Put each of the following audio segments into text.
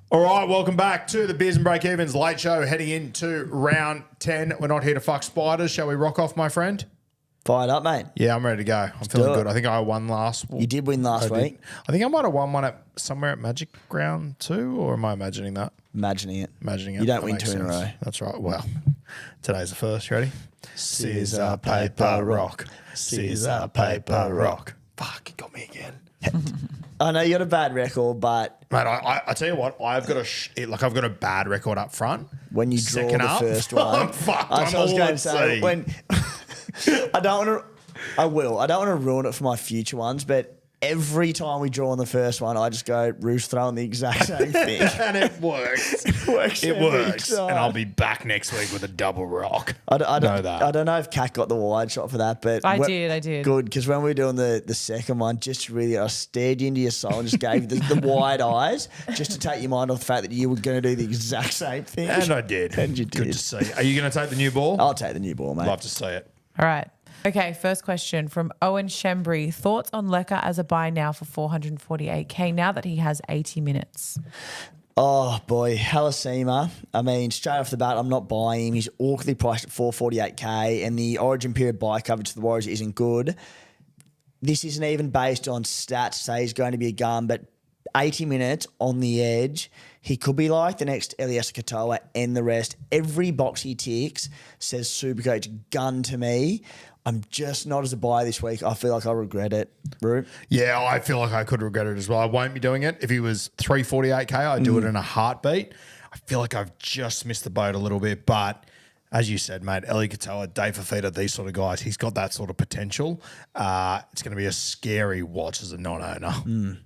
All right, welcome back to the Beers Breakevens late show, heading into round 10. We're not here to fuck spiders. Shall we rock off, my friend? Fired up, mate. Yeah, I'm ready to go. I'm feeling good. I think I won last week. You did win last week. I think I might have won one at somewhere at Magic Round 2, or am I imagining that? Imagining it. Imagining it. You don't That win makes 2 in a sense. row. That's right. Well, today's the first. You ready? Scissor, paper, rock. Scissor, paper, rock. Fuck, it got me again. I know you got a bad record, but Mate, I tell you what, I've got I've got a bad record up front. when you draw Second the up, first one, I'm fucked. that's I'm what I was all going to at say. sea. When I don't want to, I will. I don't want to ruin it for my future ones, but every time we draw on the first one, I just go, Roos throwing the exact same thing. And it works. It works. And I'll be back next week with a double rock. I know that. don't know if Kat got the wide shot for that, but I did. Good, because when we were doing the second one, just really, I stared you into your soul and just gave you the wide eyes just to take your mind off the fact that you were going to do the exact same thing. And I did. And you did. Good to see. Are you going to take the new ball? I'll take the new ball, mate. Love to see it. All right. Okay, first question from Owen Shembry. Thoughts on Leka as a buy now for 448k now that he has 80 minutes? Oh, boy. Halasima. I mean, straight off the bat, I'm not buying him. He's awkwardly priced at 448k, and the origin period buy coverage to the Warriors isn't good. This isn't even based on stats, say he's going to be a gun, but 80 minutes on the edge, he could be like the next Elias Katoa and the rest. Every box he ticks says Supercoach gun to me. I'm just not as a buy this week. I feel like I'll regret it. Roo? Yeah, I feel like I could regret it as well. I won't be doing it. If he was 348k, I'd do it in a heartbeat. I feel like I've just missed the boat a little bit, but as you said, mate, Eli Katoa, Dave Fafita, these sort of guys, he's got that sort of potential. It's going to be a scary watch as a non-owner.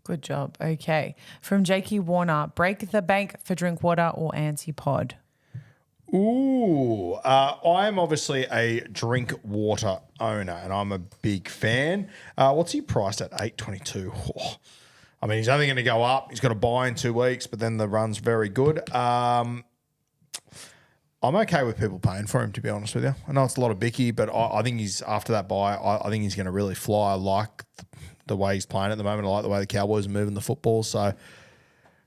Good job. Okay. From Jakey Warner, break the bank for Drinkwater or anti-pod? Ooh, I'm obviously a drink water owner, and I'm a big fan. What's he priced at? 822. Oh. I mean, he's only going to go up. He's got a buy in 2 weeks, but then the run's very good. I'm okay with people paying for him, to be honest with you. I know it's a lot of bicky, but I think he's after that buy. I think he's going to really fly. I like the way he's playing at the moment. I like the way the Cowboys are moving the football. So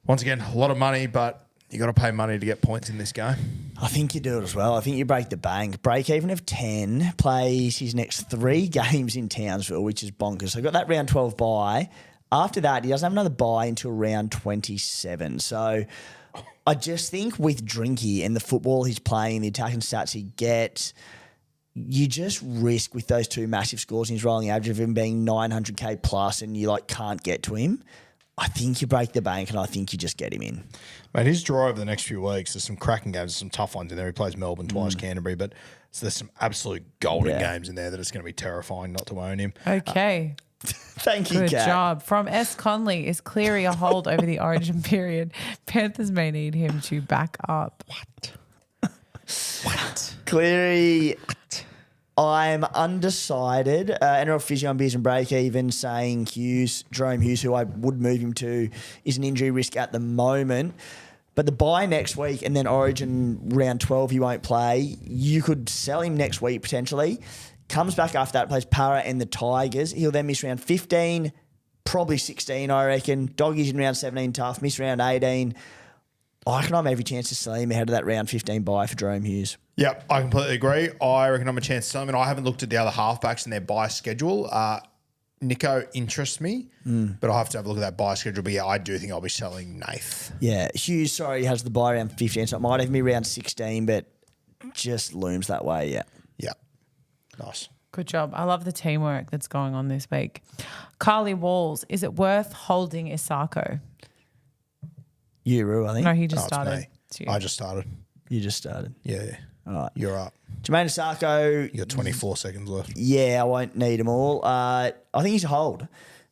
once again, a lot of money, but you got to pay money to get points in this game. I think you do it as well. I think you break the bank. Break even of 10, plays his next 3 games in Townsville, which is bonkers. So got that round 12 bye. After that, he doesn't have another bye until round 27. So I just think with Drinky and the football he's playing, the attacking stats he gets, you just risk with those 2 massive scores and his rolling average of him being 900k plus and you can't get to him. I think you break the bank and I think you just get him in. Mate, his draw over the next few weeks, there's some cracking games, some tough ones in there. He plays Melbourne twice, Canterbury, but there's some absolute golden games in there that it's going to be terrifying not to own him. Okay. Thank you, Good Kat. job. From S. Conley, is Cleary a hold over the origin period? Panthers may need him to back up. What? Cleary, I'm undecided. NRL Physio on Beers and Breakevens saying Jerome Hughes, who I would move him to, is an injury risk at the moment. But the bye next week and then Origin round 12 he won't play. You could sell him next week potentially. Comes back after that, plays Para and the Tigers. He'll then miss round 15, probably 16, I reckon. Doggies in round 17 tough, miss round 18. I reckon I'm every chance to sell him ahead of that round 15 bye for Jerome Hughes. Yep, I completely agree. I reckon I'm a chance to sell him, and I haven't looked at the other halfbacks in their buy schedule. Nico interests me, but I'll have to have a look at that buy schedule. But yeah, I do think I'll be selling Nath. Yeah, Hughes, sorry, has the bye around 15, so it might even be around 16, but just looms that way, yeah. Yeah. Nice. Good job. I love the teamwork that's going on this week. Carly Walls, is it worth holding Isako? Uru, I think. No, he just No, it's started. me. It's you. I just started. You just started. Yeah. All right. You're up. Jermaine Isako, You got 24 seconds left. yeah, I won't need them all. I think he's a hold.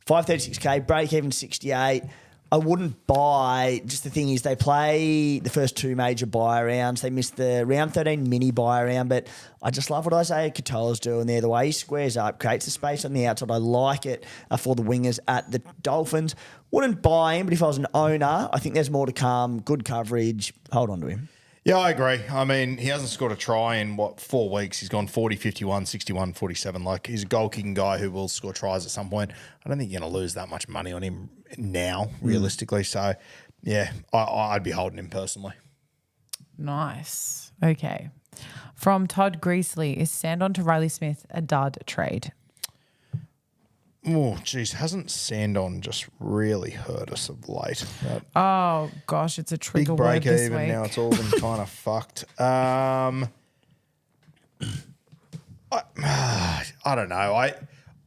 536k, break even 68. I wouldn't buy. Just the thing is, they play the first 2 major buy rounds. They missed the round 13 mini buy round, but I just love what Isaiah Katola's doing there. The way he squares up, creates the space on the outside. I like it for the wingers at the Dolphins. Wouldn't buy him, but if I was an owner, I think there's more to come. Good coverage. Hold on to him. Yeah, I agree. I mean, he hasn't scored a try in, 4 weeks? He's gone 40, 51, 61, 47. He's a goal-kicking guy who will score tries at some point. I don't think you're going to lose that much money on him now, realistically. So yeah, I'd be holding him personally. Nice. Okay. From Todd Greasley, is Sandon to Riley Smith a dud trade? Oh, geez, hasn't Sandon just really hurt us of late? That Oh, gosh, it's a trigger big word break this even week. now. It's all been kind of fucked. I don't know.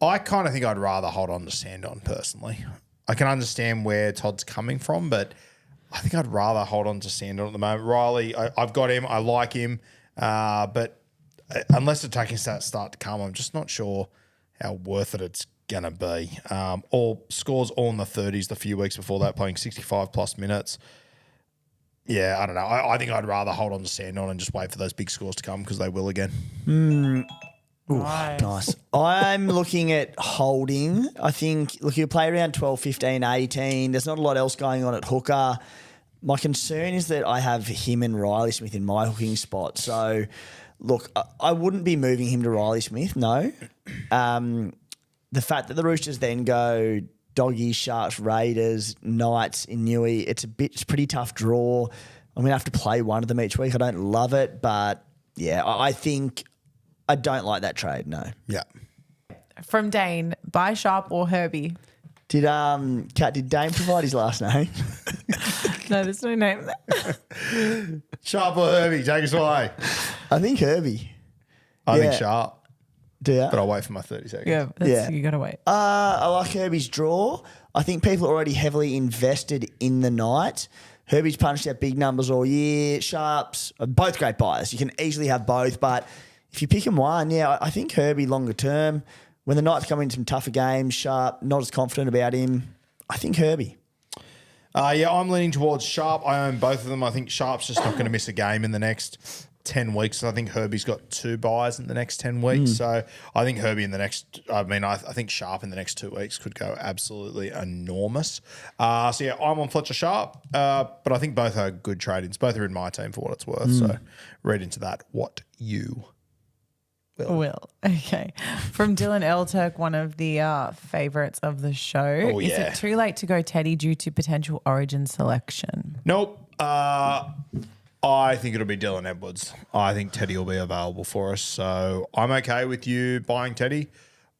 I kind of think I'd rather hold on to Sandon personally. I can understand where Todd's coming from, but I think I'd rather hold on to Sandon at the moment. Riley, I've got him. I like him. But unless attacking stats start to come, I'm just not sure how worth it it's going to be. All scores all in the 30s the few weeks before that, playing 65 plus minutes. Yeah, I don't know. I think I'd rather hold on to Sandon and just wait for those big scores to come because they will again. Nice. I'm looking at holding. I think, look, you play around 12, 15, 18. There's not a lot else going on at hooker. My concern is that I have him and Riley Smith in my hooking spot. So, look, I wouldn't be moving him to Riley Smith, no. The fact that the Roosters then go Doggies, Sharks, Raiders, Knights in Newey, it's a pretty tough draw. I'm going to have to play one of them each week. I don't love it, but yeah, I think I don't like that trade, no. Yeah. From Dane, buy Sharp or Herbie? Did Dane provide his last name? No, there's no name there. Sharp or Herbie, take us away. I think Herbie. I think Yeah. Sharp, Do you? but I'll wait for my 30 seconds. Yeah, Yeah. you got to wait. I like Herbie's draw. I think people are already heavily invested in the night. Herbie's punched out big numbers all year. Sharps, both great buyers. You can easily have both, but if you pick him one, yeah, I think Herbie longer term. When the Knights come into some tougher games, Sharp, not as confident about him. I think Herbie. Yeah, I'm leaning towards Sharp. I own both of them. I think Sharp's just not going to miss a game in the next 10 weeks. I think Herbie's got 2 buys in the next 10 weeks. So I think Herbie in the next, I think Sharp in the next 2 weeks could go absolutely enormous. So yeah, I'm on Fletcher Sharp, but I think both are good trade-ins. Both are in my team for what it's worth. So read into that what you Will. Okay. From Dylan L. Turk, one of the favourites of the show. Oh, Is yeah. it too late to go Teddy due to potential origin selection? Nope. I think it'll be Dylan Edwards. I think Teddy will be available for us. So I'm okay with you buying Teddy.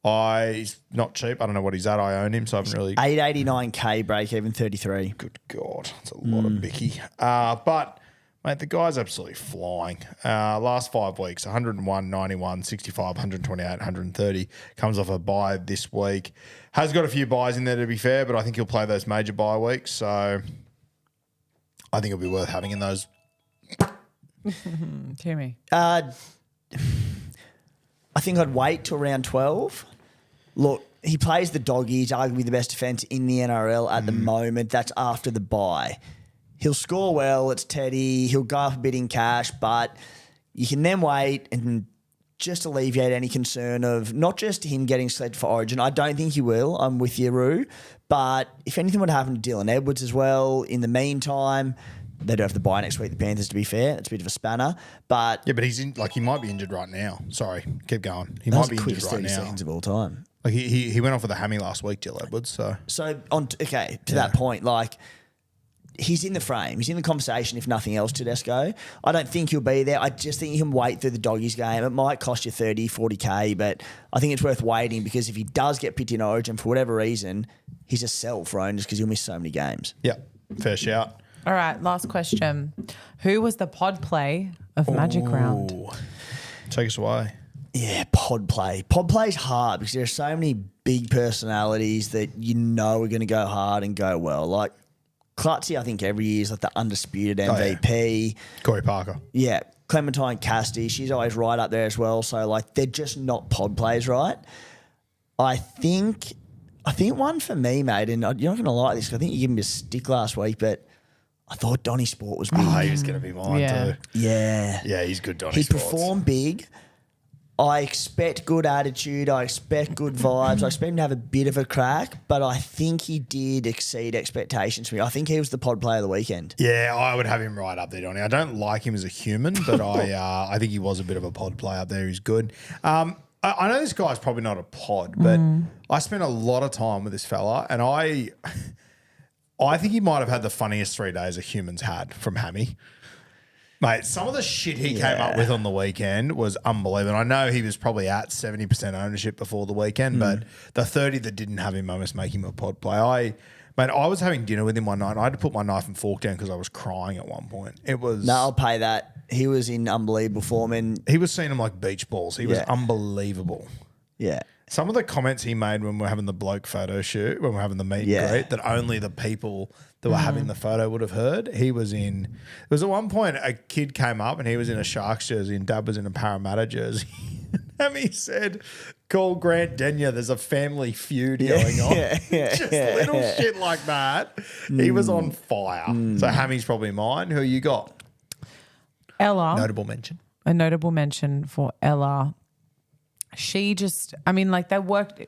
He's not cheap. I don't know what he's at. I own him, so I haven't really. 889K break even 33. Good God. That's a lot of Bicky. But, mate, the guy's absolutely flying. Last 5 weeks, 101, 91, 65, 128, 130. Comes off a bye this week. Has got a few buys in there, to be fair, but I think he'll play those major bye weeks. So I think it'll be worth having in those. Timmy. I think I'd wait till round 12. Look, he plays the Doggies, arguably the best defence in the NRL at the moment. That's after the bye. He'll score well. It's Teddy. He'll go up a bit in cash, but you can then wait and just alleviate any concern of not just him getting selected for Origin. I don't think he will. I'm with you, Roo. But if anything would happen to Dylan Edwards as well, in the meantime, they do have to buy next week, the Panthers, to be fair. It's a bit of a spanner. But Yeah, but he's in, he might be injured right now. Sorry, keep going. He that's might be the injured quickest right 30 now. seconds of all time. Like he went off with a hammy last week, Jill Edwards. So To that point, he's in the frame. He's in the conversation, if nothing else, Tedesco. I don't think he'll be there. I just think you can wait through the Doggies game. It might cost you 30, 40K, but I think it's worth waiting because if he does get picked in Origin for whatever reason, he's a sell for owners because he'll miss so many games. yeah, fair shout. All right, last question. Who was the pod play of Magic Round? Ooh. Take us away. Yeah, pod play. Pod play's hard because there are so many big personalities that you know are going to go hard and go well. Like Clutzy, I think every year is like the undisputed MVP. Corey Parker. Yeah, Clementine Cassidy, she's always right up there as well. So they're just not pod plays, right? I think one for me, mate, and you're not going to like this. 'Cause I think you gave me a stick last week, but I thought Donny Sport was big. Oh, he was going to be mine Yeah. too. Yeah. Yeah, he's good, Donny He Sports. performed big. I expect good attitude. I expect good vibes. I expect him to have a bit of a crack, but I think he did exceed expectations for me. I think he was the pod player of the weekend. Yeah, I would have him right up there, Donny. I don't like him as a human, but I think he was a bit of a pod player up there. He's good. I know this guy's probably not a pod, but I spent a lot of time with this fella, and I I think he might have had the funniest 3 days a human's had from Hammy. Mate, some of the shit he came up with on the weekend was unbelievable. I know he was probably at 70% ownership before the weekend, but the 30 that didn't have him, I must make him a pod play. I was having dinner with him one night and I had to put my knife and fork down because I was crying at one point. It was... No, I'll pay that. He was in unbelievable form and... He was seeing him like beach balls. He was unbelievable. Yeah. Some of the comments he made when we were having the bloke photo shoot, when we were having the meet and greet, that only the people that were having the photo would have heard. He was in... There was at one point a kid came up and he was in a Sharks jersey and Dad was in a Parramatta jersey. And he said, call Grant Denyer, there's a family feud going on. Just little shit like that. He was on fire. So Hammy's probably mine. Who you got? Ella. Notable mention. A notable mention for Ella. She just, they worked,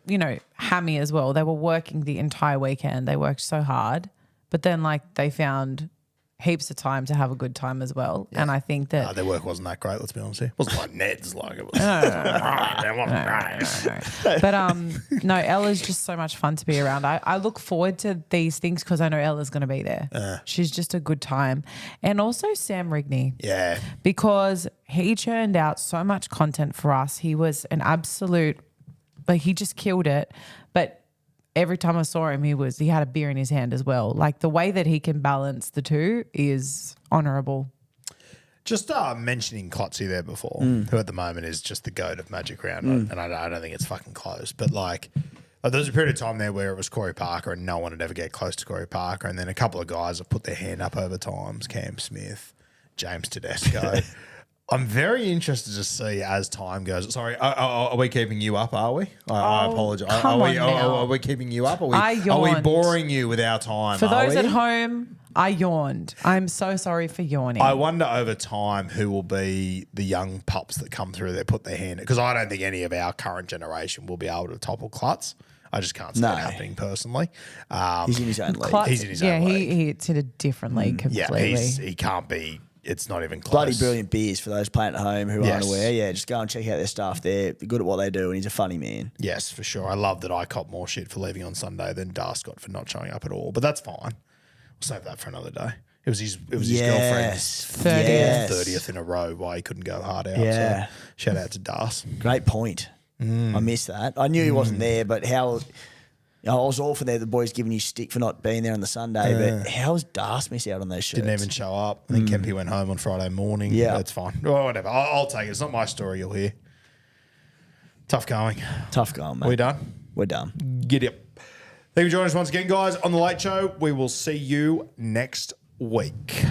Hammy as well. They were working the entire weekend. They worked so hard. But then, they found heaps of time to have a good time as well. Yeah. And I think that... their work wasn't that great, let's be honest here. It wasn't like Ned's, like it was... No. But, no, Ella's just so much fun to be around. I look forward to these things because I know Ella's going to be there. She's just a good time. And also Sam Rigney. Yeah. Because he churned out so much content for us. He was an absolute... he just killed it. But... every time I saw him, he had a beer in his hand as well. The way that he can balance the two is honourable. Just mentioning Klotzy there before, who at the moment is just the GOAT of Magic Round, and I don't think it's fucking close. But there was a period of time there where it was Corey Parker and no one would ever get close to Corey Parker, and then a couple of guys have put their hand up over times, Cam Smith, James Tedesco. I'm very interested to see as time goes. Sorry, are we keeping you up, are we? I apologise. Are we keeping you up? Are we boring you with our time? For those at home, I yawned. I'm so sorry for yawning. I wonder over time who will be the young pups that come through that put their hand, because I don't think any of our current generation will be able to topple Klutz. I just can't see it happening personally. He's in his own league. He's in his own league. Yeah, he's in a different league completely. Yeah, he can't be... It's not even close. Bloody brilliant beers for those playing at home who aren't aware. Yeah, just go and check out their stuff. They're good at what they do and he's a funny man. Yes, for sure. I love that I cop more shit for leaving on Sunday than Das got for not showing up at all. But that's fine. We'll save that for another day. It was his girlfriend's 30th in a row why he couldn't go hard out. Yeah. So shout out to Das. Great point. I missed that. I knew he wasn't there, but how... I was all for the boys giving you stick for not being there on the Sunday, but how's Das miss out on those shirts? Didn't even show up. I think Kempy went home on Friday morning. Yeah. That's fine. Well, whatever. I'll take it. It's not my story, you'll hear. Tough going. Tough going, mate. We done? We're done. Giddy up. Thank you for joining us once again, guys, on The Late Show. We will see you next week.